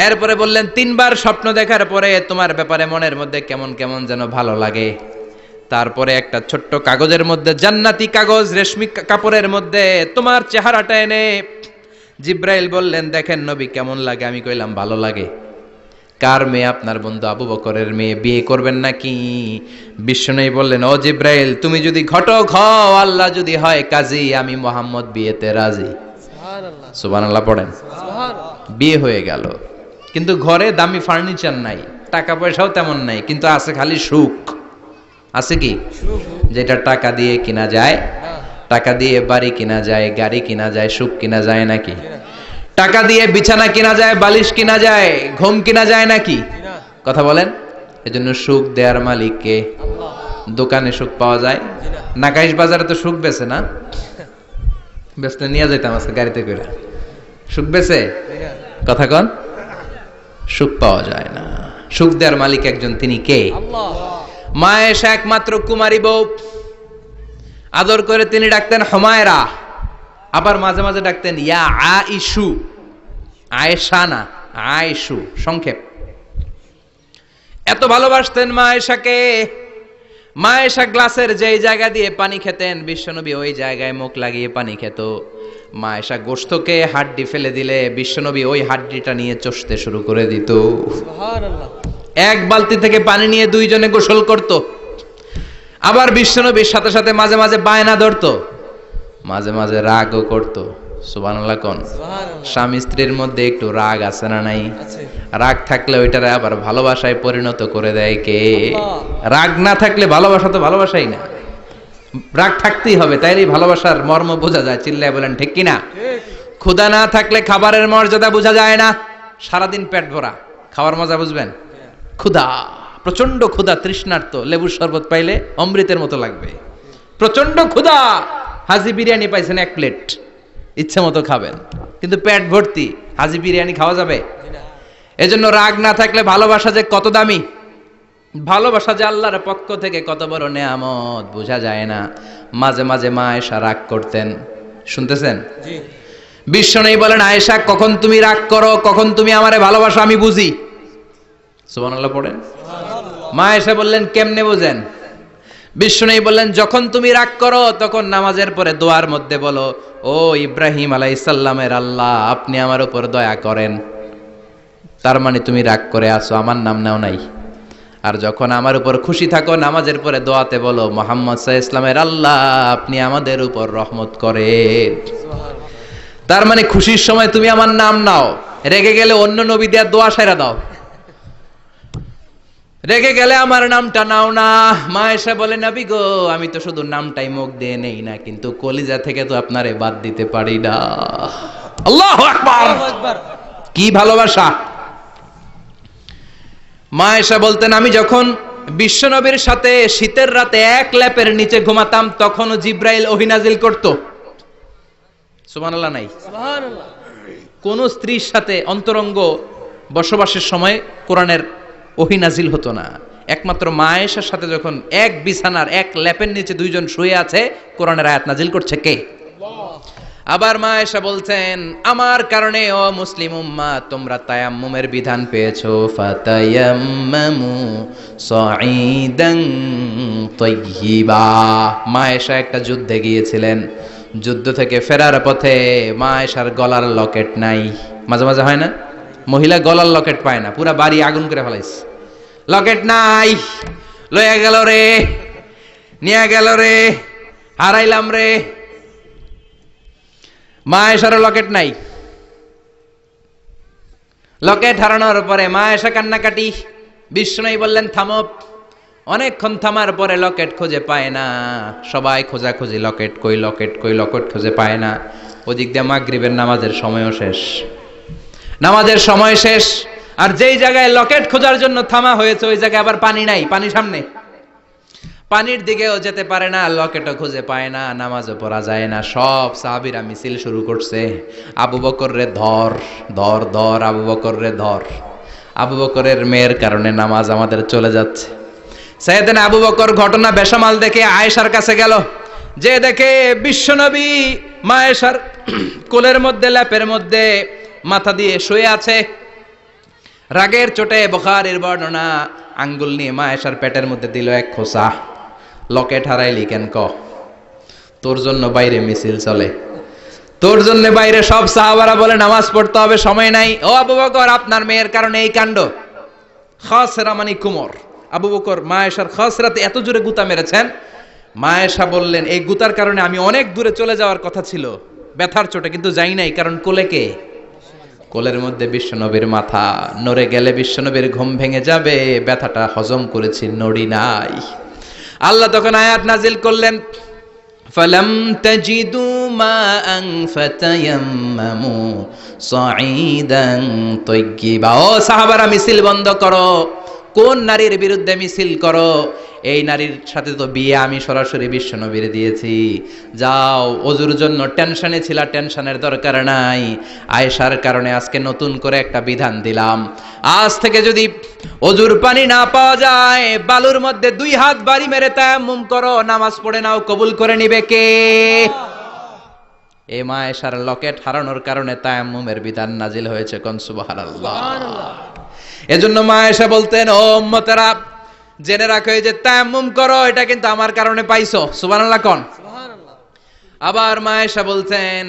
Speaker 1: এরপরে বললেন, 3বার স্বপ্ন দেখার পরে তোমার ব্যাপারে মনের মধ্যে কেমন কেমন যেন ভালো লাগে। তারপরে একটা ছোট্ট কাগজের মধ্যে, জান্নাতি কাগজ, রেশমি কাপড়ের মধ্যে তোমার চেহারাটা এনে জিব্রাইল বললেন, দেখেন নবী কেমন লাগে? আমি কইলাম ভালো লাগে। কার মেয়ে? আপনার বন্ধু আবু বকরের মেয়ে, বিয়ে করবেন নাকি? বিশ্বনবী বললেন, ও জিব্রাইল, তুমি যদি ঘটক হও, আল্লাহ যদি হয় কাজী, আমি মুহাম্মদ বিয়েতে রাজি। সুবহানাল্লাহ পড়েন। বিয়ে হয়ে গেল, কিন্তু ঘরে দামি ফার্নিচার নাই, টাকা পয়সাও তেমন নাই, কিন্তু আছে খালি সুখ। আছে কি? যেটা টাকা দিয়ে কিনা যায়। টাকা দিয়ে বাড়ি কিনা যায়, গাড়ি কিনা যায়, সুখ কিনা যায় নাকি? টাকা দিয়ে বিছানা কিনা যায়, বালিশ কিনা যায়, ঘুম কিনা যায় নাকি? কথা বলেন। এজন্য সুখ দেয়ার মালিক কে? দোকানে সুখ পাওয়া যায়? নাগাইশ বাজারে তো সুখ বেচে না? বেচতে নিয়ে যাইতাম আজকে গাড়িতে করে। সুখ বেচে? কথা কন। সুখ পাওয়া যায় না। সুখ দেয়ার মালিক একজন, তিনি কে? মা আয়েশা একমাত্র কুমারী বউ। আদর করে তিনি ডাকতেন হুমায়রা, আবার মাঝে মাঝে ডাকতেন ইয়া আইশু। আয়েশা না, আয়েশু, সংক্ষেপ। এত ভালোবাসতেন মা আয়েশাকে। মা আয়েশা গ্লাসের যেই জায়গা দিয়ে পানি খেতেন, বিশ্বনবী ওই জায়গায় মুখ লাগিয়ে পানি খেত। মা আয়েশা গোশতকে হাড্ডি ফেলে দিলে বিশ্বনবী ওই হাড্ডিটা নিয়ে চষতে শুরু করে দিত। সুবহানাল্লাহ। এক বালতি থেকে পানি নিয়ে দুইজনে গোসল করত। আবার বিশ্বনবীর সাথে সাথে মাঝে মাঝে বায়না ধরতো, মাঝে মাঝে রাগও করতো। সুবহানাল্লাহ কোন? স্বামী স্ত্রীর মধ্যে একটু রাগ আছে না নাই? রাগ থাকলে ওইটারে আবার ভালোবাসায় পরিণত করে দেয় কে? রাগ না থাকলে ভালোবাসা তো ভালোবাসাই না, রাগ থাকতেই হবে, তাইলেই ভালোবাসার মর্ম বোঝা যায়। চিল্লায় বলেন ঠিক কিনা? ক্ষুধা না থাকলে খাবারের মর্যাদা বোঝা যায় না। সারাদিন পেট ভরা, খাওয়ার মজা বুঝবেন? ক্ষুধা, প্রচন্ড ক্ষুধা, তৃষ্ণার্ত, লেবুর শরবত পাইলে অমৃতের মতো লাগবে। প্রচন্ড ক্ষুধা, হাজি বিরিয়ানি পাইছেন 1 প্লেট, ইচ্ছে মতো খাবেন, কিন্তু পেট ভর্তি, হাজি বিরিয়ানি খাওয়া যাবে? এজন্য রাগ না থাকলে ভালোবাসা যে কত দামি, ভালোবাসা যে আল্লাহর পক্ষ থেকে কত বড় নেয়ামত বোঝা যায় না। মাঝে মাঝে মা আয়েশা রাগ করতেন, শুনতেছেন? বিশ্বনবী বলেন, আয়েশা কখন তুমি রাগ করো, কখন তুমি আমারে ভালোবাসো আমি বুঝি। সুবহানাল্লাহ পড়েন। মা আয়েশা বললেন, কেমনে বোঝেন? বিশ্বনবী বললেন, যখন তুমি রাগ করো তখন নামাজের পরে দোয়ার মধ্যে বলো, ও ইব্রাহিম আলাইহিস সালামের আল্লাহ, আপনি আমার উপর দয়া করেন। তার মানে তুমি রাগ করে আসো, আমার নাম নাও নাই। আর যখন আমার উপর খুশি থাকো নামাজের পরে দোয়াতে বলো, মুহাম্মদ সাল্লাল্লাহু আলাইহি ওয়াসাল্লামের আল্লাহ, আপনি আমাদের উপর রহমত করেন। তার মানে খুশির সময় তুমি আমার নাম নাও, রেগে গেলে অন্য নবী দেওয়ার দোয়া সাইরা দাও, রেগে গেলে আমার নামটা নাও না। মা এসে বলে, নবী গো, আমি তো শুধু নামটাই মুখ দিয়ে নেই না, কিন্তু কলিজা থেকে তো আপনারে বাদ দিতে পারি না। আল্লাহু আকবার, কি ভালোবাসা! মা এসে বলতেন, আমি যখন বিশ্বনবীর সাথে শীতের রাতে এক ল্যাপের নিচে ঘুমাতাম তখনও জিব্রাইল ওহী নাজিল করত। সুবহানাল্লাহ নাই? সুবহানাল্লাহ। কোন স্ত্রীর সাথে অন্তরঙ্গ বসবাসের সময় কোরআনের ওহী নাজিল হতো না, একমাত্র মা আয়েশার সাথে যখন এক বিছানার এক ল্যাপের নিচে দুইজন শুয়ে আছে কোরআনের আয়াত নাজিল করছে কে? আবার মা আয়েশা বলছেন, আমার কারণে ও মুসলিম উম্মাহ তোমরা তায়াম্মুমের বিধান পেয়েছো, ফাতায়াম্মামু সাঈদান তাইয়্যিবা। মা আয়েশা একটা যুদ্ধে গিয়েছিলেন, যুদ্ধ থেকে ফেরার পথে মা আয়েশার গলার লকেট নাই। মাঝে মাঝে হয় না, মহিলা গলার লকেট পায় না, পুরা বাড়ি আগুন করে ফেলাইছে, লকেট নাই, লইয়া গেল রে, নিয়ে গেল রে, হারাইলাম রে। মা আয়েশার লকেট নাই, লকেট হারানোর পরে মা আয়েশা কান্নাকাটি। বিষ্ণুই বললেন, থামো। অনেকক্ষণ থামার পরে লকেট খুঁজে পায় না, সবাই খোঁজাখুঁজি, লকেট কই, লকেট কই, লকেট খুঁজে পায় না। ওদিক দিয়ে মাগরিবের নামাজের সময়ও শেষ, নামাজের সময় শেষ, আর যেই জায়গায় লকেট খোঁজার জন্য থামা হয়েছে ওই জায়গায় আবার পানি নাই, পানি সামনে, পানির দিকেও যেতে পারে না, লকেটও খুঁজে পায় না, নামাজও পড়া যায় না। সব সাহাবীরা মিছিল শুরু করছে, আবু বকর রে ধর, ধর ধর, আবু বকর রে ধর। আবু বকরের মেয়ের কারণে নামাজ আমাদের চলে যাচ্ছে। সাইয়েদনা আবু বকর ঘটনা বেসামাল দেখে আয়েশার কাছে গেল, যে দেখে বিশ্বনবী মা আয়েশার কোলের মধ্যে ল্যাপের মধ্যে মাথা দিয়ে শুয়ে আছে। রাগের চোটে বুখারীর বর্ণনা, আঙ্গুল নিয়ে মা আয়েশার পেটের মধ্যে দিল এক খোঁচা। লকেট হারাইলি কেন ক? তোর জন্য বাইরে মিছিল চলে, তোর জন্য বাইরে সব সাহাবারা বলে নামাজ পড়তে হবে, সময় নাই। ও আবু বকর, আপনার মেয়ের কারণে এই কাণ্ড। খাসরা মানে কুমর। আবু বকর মা আয়েশার খাসরাতে এত জোরে গুতা মেরেছেন, মা আয়েশা বললেন, এই গুতার কারণে আমি অনেক দূরে চলে যাওয়ার কথা ছিল ব্যথার চোটে, কিন্তু যাই নাই, কারণ কোলে কে? কোলের মধ্যে বিশ্বনবীর মাথা, নড়ে গেলে বিশ্বনবীর ঘুম ভেঙে যাবে, ব্যথাটা হজম করেছি, নড়ি নাই। আল্লাহ তখন আয়াত নাজিল করলেন, ফালাম তাজিদু মাআন ফাতায়াম্মামু সাঈদান তাইয়্যিবা। ও সাহাবারা, মিছিল বন্ধ করো। কোন নারীর বিরুদ্ধে মিছিল করো? এই নারীর সাথে তো বিয়ে আমি সরাসরি বিশ্বনবীর দিয়েছি। যাও, ওযুর জন্য টেনশনে ছিলা, টেনশনের দরকার নাই। আয়েশার কারণে আজকে নতুন করে একটা বিধান দিলাম, আজ থেকে যদি ওযুর পানি না পাওয়া যায়, বালুর মধ্যে 2 হাত বাড়ি মেরে তায়াম্মুম করো, নামাজ পড়ে নাও, কবুল করে নিবে কে? এই মা আয়েশার লকেট হারানোর কারণে তায়াম্মুমের বিধান নাজিল হয়েছে, কোন সুবহানাল্লাহ। এজন্য মা আয়েশা বলতেন, ও উম্মতেরা, জেনে রাখো, এই যে তায়াম্মুম করো, এটা কিন্তু আমার কারণে পাইছো। সুবহানাল্লাহ কোন? সুবহানাল্লাহ। আবার মা আয়েশা বলতেন,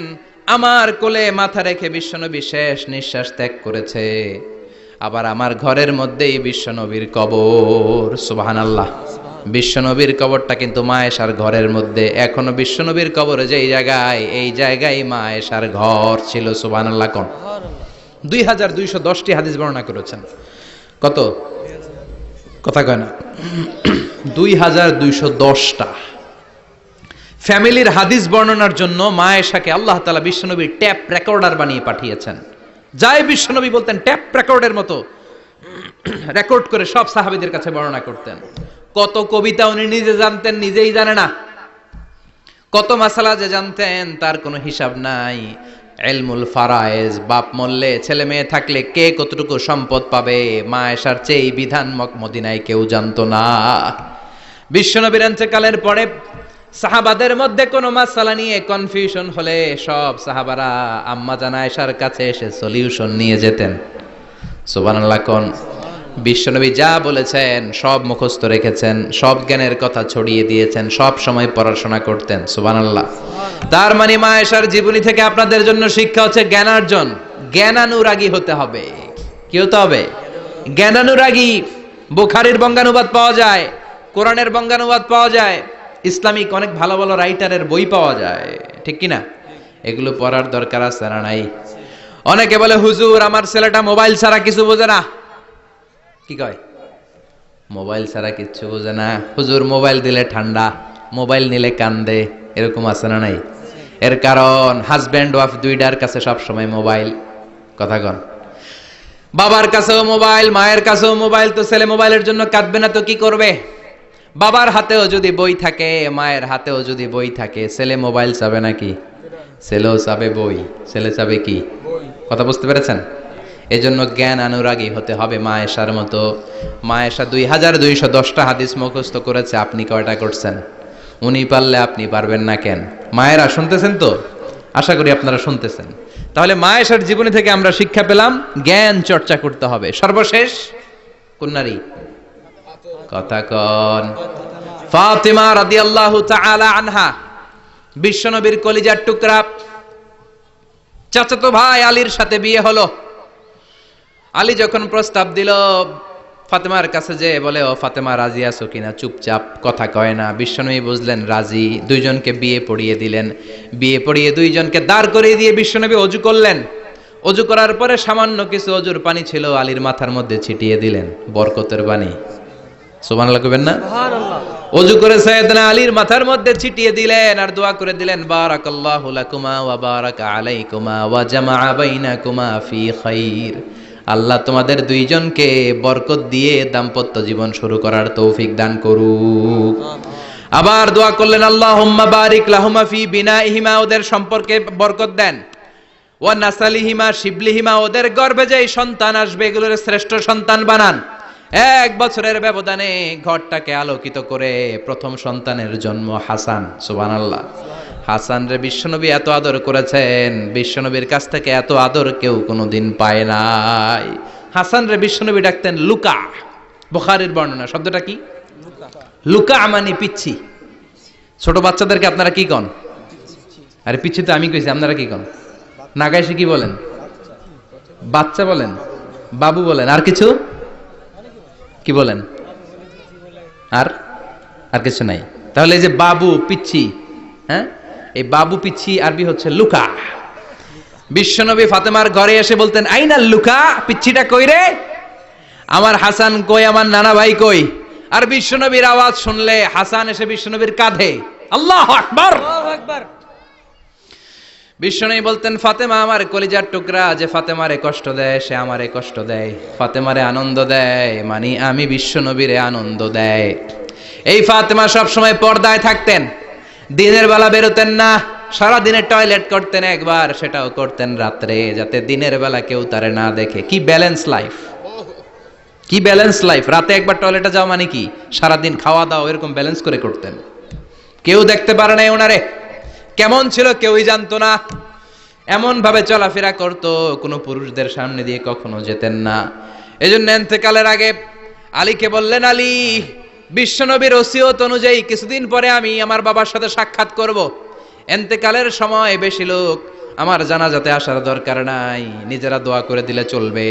Speaker 1: আমার কোলে মাথা রেখে বিশ্বনবী শেষ নিঃশ্বাস ত্যাগ করেছে, আবার আমার ঘরের মধ্যেই বিশ্বনবীর কবর। সুবহানাল্লাহ। বিশ্বনবীর কবরটা কিন্তু মা আয়েশার ঘরের মধ্যে, এখনো বিশ্বনবীর কবর যেই জায়গায়, এই জায়গায় মা আয়েশার ঘর ছিল। সুবহানাল্লাহ কোন? 2210টি হাদিস বর্ণনা করেছেন। কত? কথা কয় না। 2210টা ফ্যামিলির হাদিস বর্ণনার জন্য মা আয়েশাকে আল্লাহ তাআলা বিশ্বনবীর ট্যাপ রেকর্ডার বানিয়ে পাঠিয়েছেন। যাই বিশ্বনবী বলতেন ট্যাপ রেকর্ডের মতো রেকর্ড করে সব সাহাবীদের কাছে বর্ণনা করতেন। কত কবিতা উনি নিজে জানতেন, নিজেই জানে না। কত মাসালা যে জানতেন তার কোনো হিসাব নাই। ইলমুল ফারায়েজ, বাপ মরলে ছেলে মেয়ে থাকলে কে কতটুকু সম্পদ পাবে, মা আয়েশার চেয়ে এই বিধান মদিনায় কেউ জানতো না। বিশ্বনবীর ইন্তেকালের পরে সাহাবাদের মধ্যে কোনো মাসালা নিয়ে কনফিউশন হলে সব সাহাবারা আম্মা জান আয়েশার কাছে এসে সলিউশন নিয়ে যেতেন। সুবহানাল্লাহ কোন। বিশ্বনবী যা বলেছেন সব মুখস্থ রেখেছেন, সব জ্ঞানের কথা ছড়িয়ে দিয়েছেন, সব সময় পড়াশোনা করতেন। সুবহানাল্লাহ। তার মানে মা আয়েশার জীবনী থেকে আপনাদের জন্য শিক্ষা হচ্ছে জ্ঞানার্জন, জ্ঞানানুরাগী হতে হবে। কি হতে হবে? জ্ঞানানুরাগী। বুখারীর বঙ্গানুবাদ পাওয়া যায়, কোরআনের বঙ্গানুবাদ পাওয়া যায়, ইসলামিক অনেক ভালো ভালো রাইটারের বই পাওয়া যায়, ঠিক কিনা? এগুলো পড়ার দরকার আছে না নাই? অনেকে বলে হুজুর আমার ছেলেটা মোবাইল ছাড়া কিছু বোঝে না। কি কয়? মোবাইল ছাড়া কিচ্ছু বোঝে না। হুজুর মোবাইল দিলে ঠান্ডা, মোবাইল নিলে কান্দে, এরকম আছে না নাই? এর কারণ হাজব্যান্ড ওয়াইফ দুইটার কাছে সব সময় মোবাইল। কথা কন। বাবার কাছেও মোবাইল, মায়ের কাছেও মোবাইল, তো ছেলে মোবাইলের জন্য কাঁদবে না তো কি করবে? বাবার হাতেও যদি বই থাকে, মায়ের হাতেও যদি বই থাকে, ছেলে মোবাইল চাবে নাকি? ছেলেও চাবে বই। ছেলে চাবে কি? কথা বুঝতে পেরেছেন? এজন্য জ্ঞান অনুরাগী হতে হবে মা আয়েশার মতো। মা আয়েশা 2210টা হাদিস মুখস্থ করেছে, আপনি কয়টা করছেন? উনি পারলে আপনি পারবেন না কেন? মায়েরা শুনতেছেন তো? আশা করি আপনারা শুনতেছেন। তাহলে মা আয়েশার জীবনী থেকে আমরা শিক্ষা পেলাম জ্ঞান চর্চা করতে হবে। সর্বশেষ কোন নারী? কথা কন। ফাতিমা রাদিয়াল্লাহু তাআলা আনহা, বিশ্বনবীর কলিজার টুকরা। চাচাতো ভাই আলীর সাথে বিয়ে হলো। আলী যখন প্রস্তাব দিল ফাতেমার কাছে, যে বলে ও ফাতেমা রাজি আছো কিনা? চুপচাপ, কথা কয় না। বিশ্বনবী বুঝলেন রাজি, দুইজনকে বিয়ে পড়িয়ে দিলেন। বিয়ে পড়িয়ে দুইজনকে দাঁড় করিয়ে দিয়ে বিশ্বনবী অজু করলেন। অজু করার পরে সামান্য কিছু অজুর পানি ছিল আলীর মাথার মধ্যে ছিটিয়ে দিলেন, বরকতের পানি। সুবহানাল্লাহ কইবেন না? সুবহানাল্লাহ। অজু করে সাইয়েদনা আলীর মাথার মধ্যে ছিটিয়ে দিলেন আর দোয়া করে দিলেন, বারাকাল্লাহু লাকুমা ওয়া বারাকা আলাইকুমা ওয়া জামাআ বাইনাকুমা ফি খাইর। আল্লাহ তোমাদের দুইজনকে বরকত দিয়ে দাম্পত্য জীবন শুরু করার তৌফিক দান করুক। আবার দোয়া করলেন, আল্লাহুম্মা বারিক লাহুমা ফি বিনাইহিমা, ওদের সম্পর্কে বরকত দেন। ওয়া নাসালিহিমা, শিবলিহিমা, ওদের গর্ভে যে সন্তান আসবে এগুলোর শ্রেষ্ঠ সন্তান বানান। 1 বছরের ব্যবধানে ঘরটাকে আলোকিত করে প্রথম সন্তানের জন্ম হাসান। সুবহানাল্লাহ। হাসান রে বিশ্বনবী এত আদর করেছেন, বিশ্বনবীর কাছ থেকে এত আদর কেউ কোনোদিন পায় নাই। হাসান রে বিশ্বনবী ডাকতেন লুকা। বুখারীর বর্ণনা। শব্দটা কি? লুকা মানে পিচ্ছি। ছোট বাচ্চাদেরকে আপনারা কি কন? আরে পিচ্ছি তো আমি কইছি, আপনারা কি কন? নাগাইছে কি বলেন? বাচ্চা বলেন, বাবু বলেন, আর কিছু কি বলেন? আর আর কিছু নাই। তাহলে এই যে বাবু পিচ্ছি, হ্যাঁ, এই বাবু পিচ্ছি আরবি হচ্ছে লুকা। বিশ্বনবী ফাতেমার ঘরে এসে বলতেন, আইনা লুকা, পিচ্ছিটা কই রে? আমার হাসান কই, আমার নানা ভাই কই? আর বিশ্বনবীর আওয়াজ শুনলে হাসান এসে বিশ্বনবীর কাঁধে। আল্লাহু আকবার। আল্লাহু আকবার। বিশ্বনবী বলতেন, ফাতেমা আমার কলিজার টুকরা, যে ফাতেমারে কষ্ট দেয় সে আমারে কষ্ট দেয়, ফাতেমারে আনন্দ দেয় মানে আমি বিশ্বনবীরে আনন্দ দেয়। এই ফাতেমা সব সময় পর্দায় থাকতেন, দিনের বেলা বেরোতেন না, সারা দিনে টয়লেট করতেন একবার, সেটাও করতেন রাত্রে, যাতে দিনের বেলা কেউ তারে না দেখে। কি ব্যালেন্স লাইফ, কি ব্যালেন্স লাইফ! রাতে একবার টয়লেটে যাওয়া মানে কি সারা দিন খাওয়া দাওয়া এরকম ব্যালেন্স করে করতেন। কেউ দেখতে পারে না ওনারে কেমন ছিল, কেউই জানতো না। এমন ভাবে চলাফেরা করতো, কোনো পুরুষদের সামনে দিয়ে কখনো যেতেন না। এজন্য ইন্তেকালের আগে আলীকে বললেন, আলী, বিশ্বনবীর ওসিয়ত অনুযায়ী কিছুদিন পরে আমি আমার বাবার সাথে সাক্ষাৎ করব। ইন্তেকালের সময় বেশি লোক আমার জানাজাতে আসার দরকার নাই, নিজেরা দোয়া করে দিলে চলবে।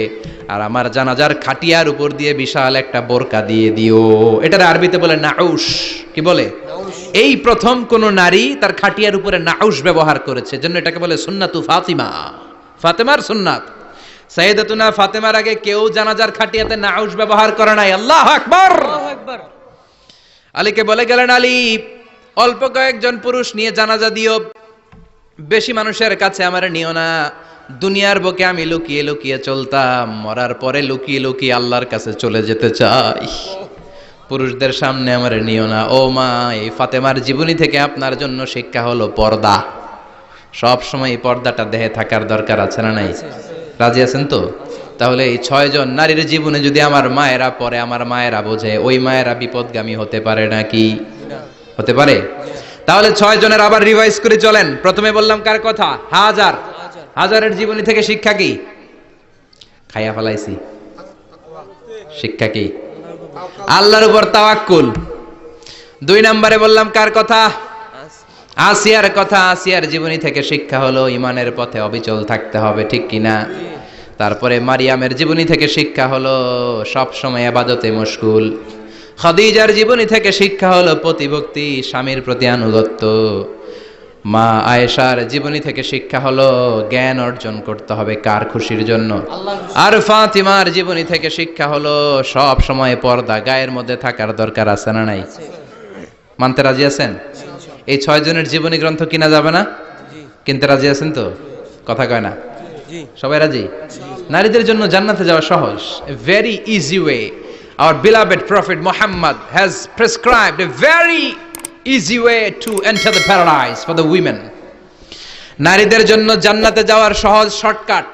Speaker 1: আর আমার জানাজার খাটিয়ার উপর দিয়ে বিশাল একটা বোরকা দিয়ে দিও। এটার আরবিতে বলে নাউশ। কি বলে? এই প্রথম কোন নারী তার খাটিয়ার উপরে নাউশ ব্যবহার করেছে, জন্য এটাকে বলে সুন্নাতু ফাতিমা, ফাতেমার সুন্নাত। সাইয়েদাতুনা ফাতেমার আগে কেউ জানাজার খাটিয়াতে নাউজ ব্যবহার করে নাই। আল্লাহু আকবার। আলীকে বলে গেলেন, আলী অল্প কয়েকজন পুরুষ নিয়ে জানাজা দিও, বেশি মানুষের কাছে আমার নিও না। দুনিয়ার বুকে আমি লুকিয়ে লুকিয়ে চলতাম, মরার পরে লুকিয়ে লুকিয়ে আল্লাহর কাছে চলে যেতে চাই। পুরুষদের সামনে আমার নিও না। ও মা, এই ফাতেমার জীবনী থেকে আপনার জন্য শিক্ষা হলো পর্দা। সব সময় এই পর্দাটা দেহে থাকার দরকার আছে না নাই? রাজি আছেন তো? তাহলে এই 6 জন নারীর জীবনে যদি আমার মায়েরা পরে, আমার মায়েরা বোঝে, ওই মায়েরা বিপদগামী হতে পারে নাকি? হতে পারে। তাহলে 6 জনের আবার রিভাইজ করে চলেন। প্রথমে বললাম কার কথা? হাজারের জীবনী থেকে শিক্ষা কি? খাইয়া ফেলাইছি। শিক্ষা কি? আল্লাহর উপর তাওয়াক্কুল। 2 নম্বরে বললাম কার কথা? আসিয়ার কথা। আসিয়ার জীবনী থেকে শিক্ষা হলো ঈমানের পথে অবিচল থাকতে হবে, ঠিক কিনা? তারপরে মারিয়ামের জীবনী থেকে শিক্ষা হলো সব সময় ইবাদতে মশগুল। খাদিজার জীবনী থেকে শিক্ষা হলো প্রতিভক্তি, স্বামীর প্রতি আনুগত্য। মা আয়েশার জীবনী থেকে শিক্ষা হলো জ্ঞান অর্জন করতে হবে কার খুশির জন্য? আর ফাতিমার জীবনী থেকে শিক্ষা হলো সব সময় পর্দা গায়ের মধ্যে থাকার দরকার আছে না নাই? মানতে রাজি আছেন? এই 6 জনের জীবনী গ্রন্থ কিনা যাবে না? কিনতে রাজি আছেন তো? কথা কয় না? সবাই রাজি? নারীদের জন্য জান্নাতে যাওয়া সহজ। A very easy way. Our beloved Prophet Muhammad has prescribed a very easy way to enter the paradise for the women. নারীদের জন্য জান্নাতে যাওয়ার সহজ শর্টকাট